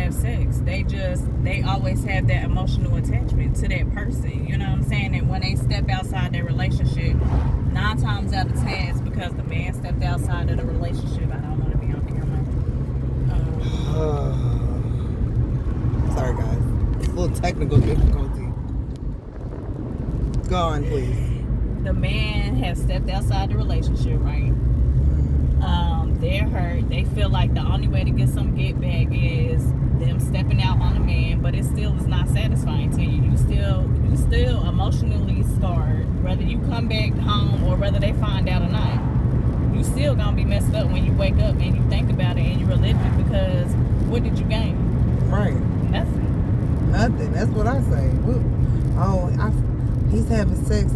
have sex. They always have that emotional attachment to that person. You know what I'm saying? And when they step outside their relationship, 9 times out of 10, it's because the man stepped outside of the relationship. I don't want to be on camera. Sorry, guys. A little technical difficulty. Go on, please. The man has stepped outside the relationship, right? They're hurt. They feel like the only way to get some get back is them stepping out on the man, but it still is not satisfying to you. You still emotionally scarred, whether you come back home or whether they find out or not. You still gonna be messed up when you wake up and you think about it and you relive it, because what did you gain? Right. Nothing. That's what I say. He's having sex,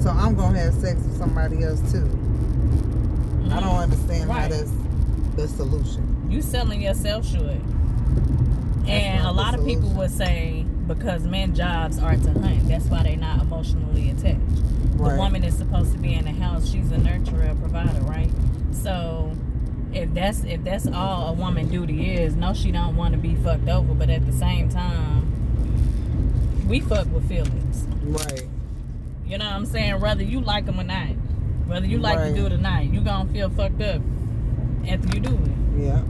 so I'm gonna have sex with somebody else too. I don't understand how that's the solution. You selling yourself short. And a lot of people would say because men's jobs are to hunt, that's why they're not emotionally attached. Right. The woman is supposed to be in the house. She's a nurturer, a provider, right? So if that's all a woman duty is, no, she don't want to be fucked over, but at the same time, we fuck with feelings. Right. You know what I'm saying? Whether you like them or not. Whether you like to do it or not, you gonna feel fucked up after you do it. Yeah.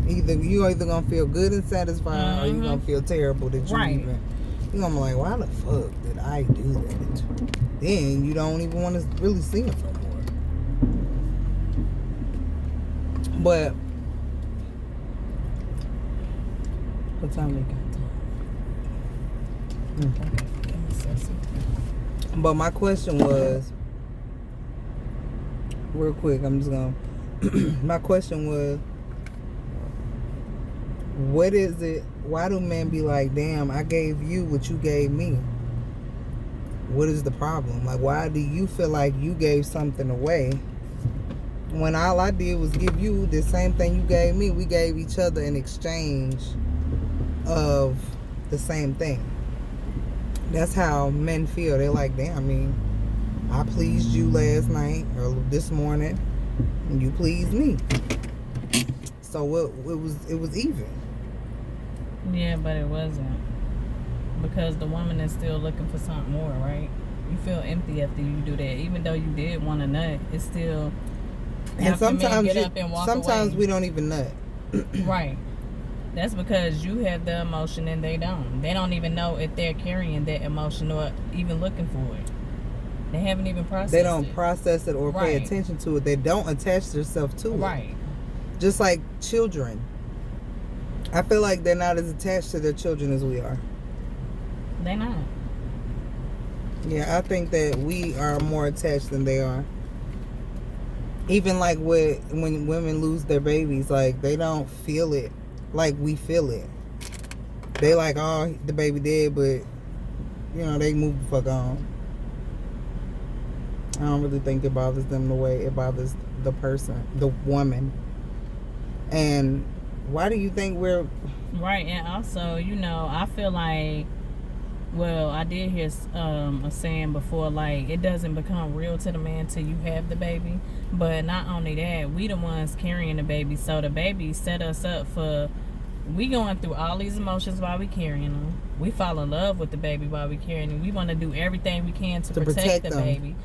You either gonna feel good and satisfied, or you gonna feel terrible that you even. You gonna be like, why the fuck did I do that? Then you don't even want to really see him no more. But what time we got? But my question was, real quick, I'm just gonna my question was, what is it, why do men be like, damn, I gave you what you gave me? What is the problem? Like, why do you feel like you gave something away when all I did was give you the same thing you gave me? We gave each other an exchange of the same thing. That's how men feel. They're like, damn, I mean, I pleased you last night or this morning, and you pleased me. So it was even. Yeah, but it wasn't, because the woman is still looking for something more, right? You feel empty after you do that, even though you did want a nut. It's still. And sometimes we don't even nut. Right. That's because you have the emotion and they don't. They don't even know if they're carrying that emotion or even looking for it. They haven't even processed it. They don't process it or pay attention to it. They don't attach themselves to it. Right. Just like children. I feel like they're not as attached to their children as we are. They're not. Yeah, I think that we are more attached than they are. Even like when women lose their babies, like they don't feel it like we feel it. They like, oh, the baby dead, but you know, they move the fuck on. I don't really think it bothers them the way it bothers the person, the woman. And why do you think we're... Right, and also, you know, I feel like, well, I did hear a saying before, like, it doesn't become real to the man till you have the baby. But not only that, we the ones carrying the baby. So the baby set us up for... We going through all these emotions while we carrying them. We fall in love with the baby while we carrying them. We want to do everything we can to protect the baby.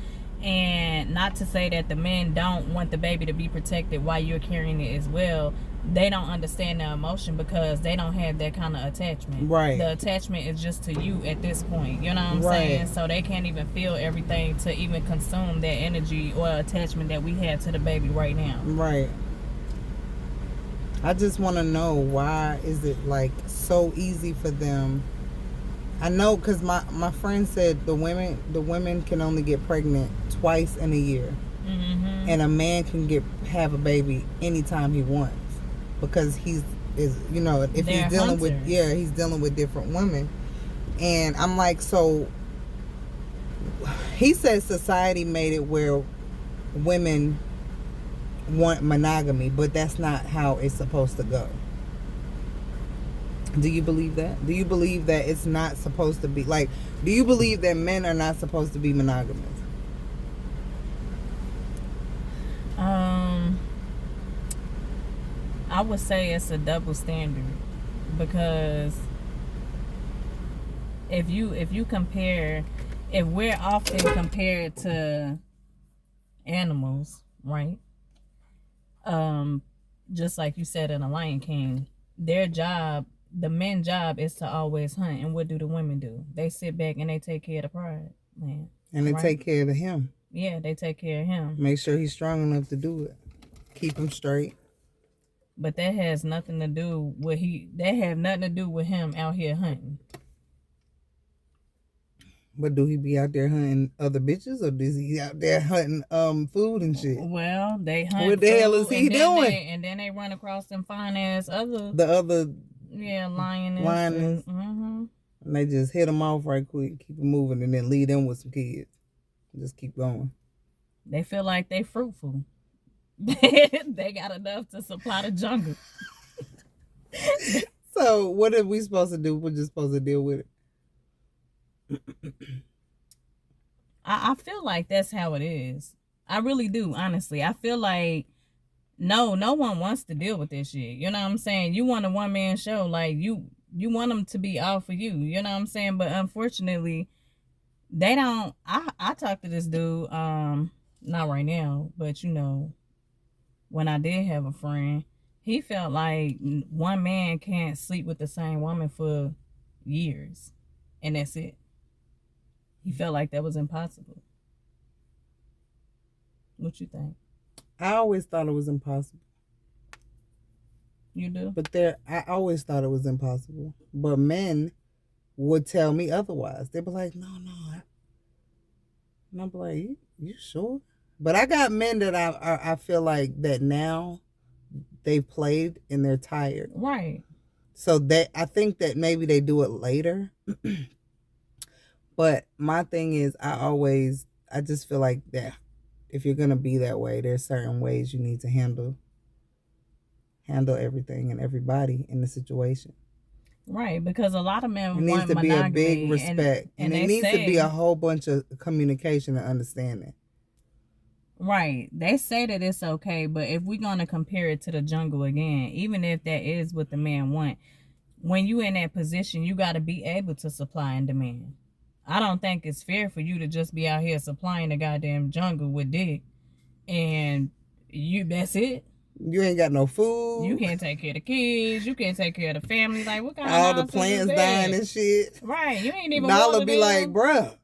And not to say that the men don't want the baby to be protected while you're carrying it as well. They don't understand the emotion because they don't have that kind of attachment. Right. The attachment is just to you at this point. You know what I'm saying? So they can't even feel everything to even consume that energy or attachment that we have to the baby right now. Right. I just want to know, why is it like so easy for them? I know, because my friend said the women can only get pregnant twice in a year. Mm-hmm. And a man can have a baby anytime he wants, because he's you know, if he's dealing with he's dealing with different women. And I'm like, so he said society made it where women want monogamy, but that's not how it's supposed to go. Do you believe that? Do you believe that it's not supposed to be like, do you believe that men are not supposed to be monogamous? I would say it's a double standard, because if you compare, if we're often compared to animals, right? Just like you said in The Lion King, their job, the men's job, is to always hunt, and what do the women do? They sit back and they take care of the pride, man. And they take care of him. Yeah, they take care of him. Make sure he's strong enough to do it. Keep him straight. But that has nothing to do with that have nothing to do with him out here hunting. But do he be out there hunting other bitches, or is he out there hunting food and shit? Well, they hunt. What the hell is he doing? And then they run across them fine ass lioness. Mm-hmm. And they just hit them off right quick, keep them moving, and then leave them with some kids. Just keep going. They feel like they fruitful. They got enough to supply the jungle. So what are we supposed to do? We're just supposed to deal with it. I feel like that's how it is. I really do, honestly. I feel like no one wants to deal with this shit. You know what I'm saying? You want a one-man show. Like, you want them to be all for you. You know what I'm saying? But unfortunately, they don't. I talked to this dude, not right now, but you know, when I did have a friend, he felt like one man can't sleep with the same woman for years, and that's it. He felt like that was impossible. What you think? I always thought it was impossible. You do? But I always thought it was impossible. But men would tell me otherwise. They'd be like, no. And I'm like, you sure? But I got men that I feel like that now they've played and they're tired. Right. So I think that maybe they do it later. But my thing is, I just feel like that if you're going to be that way, there's certain ways you need to handle everything and everybody in the situation. Right, because a lot of men it needs to be a big respect. And it needs to be a whole bunch of communication and understanding. Right. They say that it's okay, but if we're going to compare it to the jungle again, even if that is what the man want, when you in that position, you got to be able to supply and demand. I don't think it's fair for you to just be out here supplying the goddamn jungle with dick, and that's it. You ain't got no food. You can't take care of the kids. You can't take care of the family. Like, what kind of all the plants dying and shit. Right. You ain't even. Nala be like, bruh,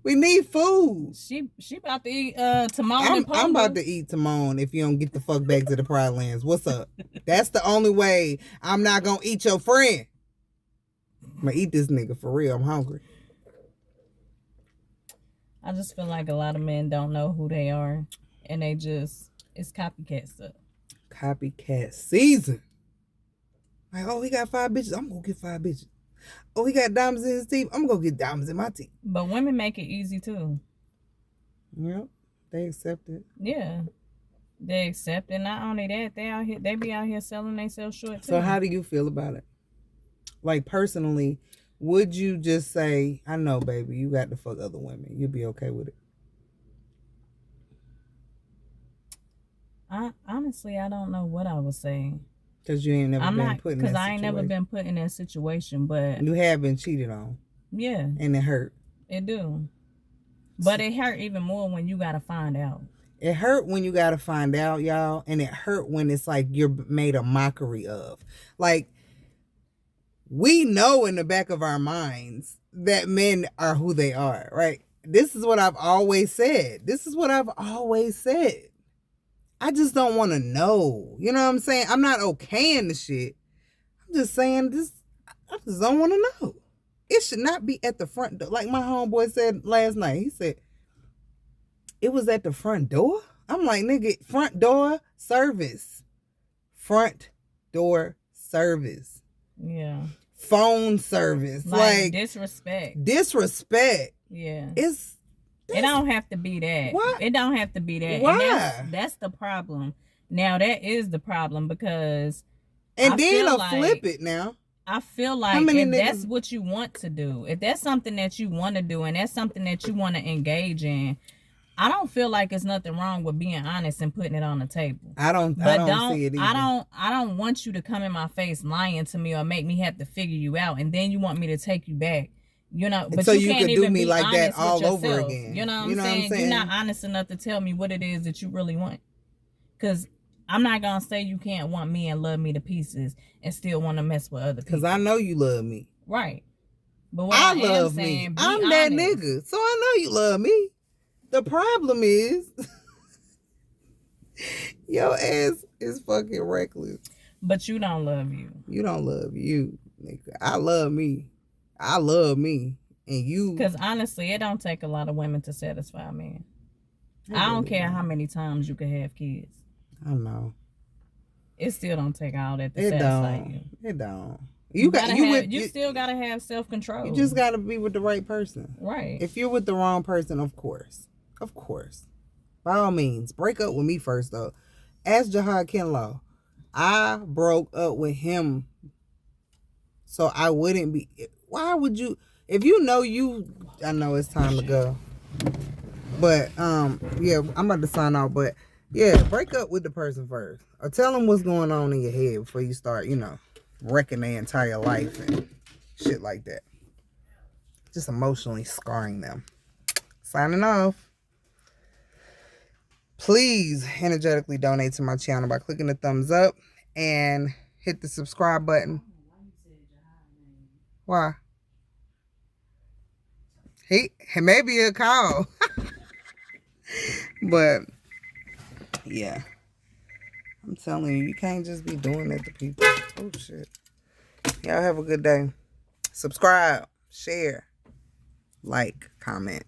we need food. She about to eat Timon. I'm about to eat Timon if you don't get the fuck back to the Pride Lands. What's up? That's the only way I'm not gonna eat your friend. I'm gonna eat this nigga for real. I'm hungry. I just feel like a lot of men don't know who they are, and it's copycat stuff. Copycat season. Like, oh, he got 5 bitches. I'm gonna get 5 bitches. Oh, he got diamonds in his teeth. I'm gonna get diamonds in my teeth. But women make it easy too. Yep, they accept it. Yeah, they accept it. Not only that, they be out here selling themselves short too. So how do you feel about it? Like, personally, would you just say, I know, baby, you got to fuck other women. You'll be okay with it? Honestly, I don't know what I was saying. Because you ain't never been put in that situation. Because I ain't never been put in that situation, but... You have been cheated on. Yeah. And it hurt. It do. But it hurt even more when you got to find out. It hurt when you got to find out, y'all. And it hurt when it's like you're made a mockery of. Like, we know in the back of our minds that men are who they are, right? This is what I've always said. I just don't want to know. You know what I'm saying? I'm not okaying the shit. I'm just saying this. I just don't want to know. It should not be at the front door. Like my homeboy said last night. He said, it was at the front door? I'm like, nigga, front door service. Front door service. Yeah. Phone service. Like disrespect. Yeah. It don't have to be that. What? It don't have to be that. Why? And that's the problem. Now that is the problem because then I'll flip it now. I feel like if that's what you want to do, if that's something that you want to do and that's something that you want to engage in, I don't feel like it's nothing wrong with being honest and putting it on the table. I don't see it either. I don't want you to come in my face lying to me or make me have to figure you out, and then you want me to take you back. You know, but so you you can't could even do me be like that honest all with over yourself. again. You know what I'm saying? You're not honest enough to tell me what it is that you really want. Because I'm not gonna say you can't want me and love me to pieces and still want to mess with other people. Because I know you love me. Right. But what I am love saying, me. I'm that nigga. So I know you love me. The problem is your ass is fucking reckless. But you don't love you. You don't love you, nigga. I love me. I love me. And you... Because honestly, it don't take a lot of women to satisfy a man. I don't care how many times you can have kids. I know. It still don't take all that to satisfy you. It don't. You still gotta have self-control. You just gotta be with the right person. Right. If you're with the wrong person, of course. By all means, break up with me first, though. Ask Jihad Kinlaw. I broke up with him so I wouldn't be... Why would you... If you know you... I know it's time to go. But, yeah, I'm about to sign off. But, yeah, break up with the person first. Or tell them what's going on in your head before you start, wrecking their entire life and shit like that. Just emotionally scarring them. Signing off. Please energetically donate to my channel by clicking the thumbs up and hit the subscribe button. Why? He maybe he'll call. But yeah, I'm telling you can't just be doing that to people. Oh shit. Y'all have a good day. Subscribe, share, like, comment.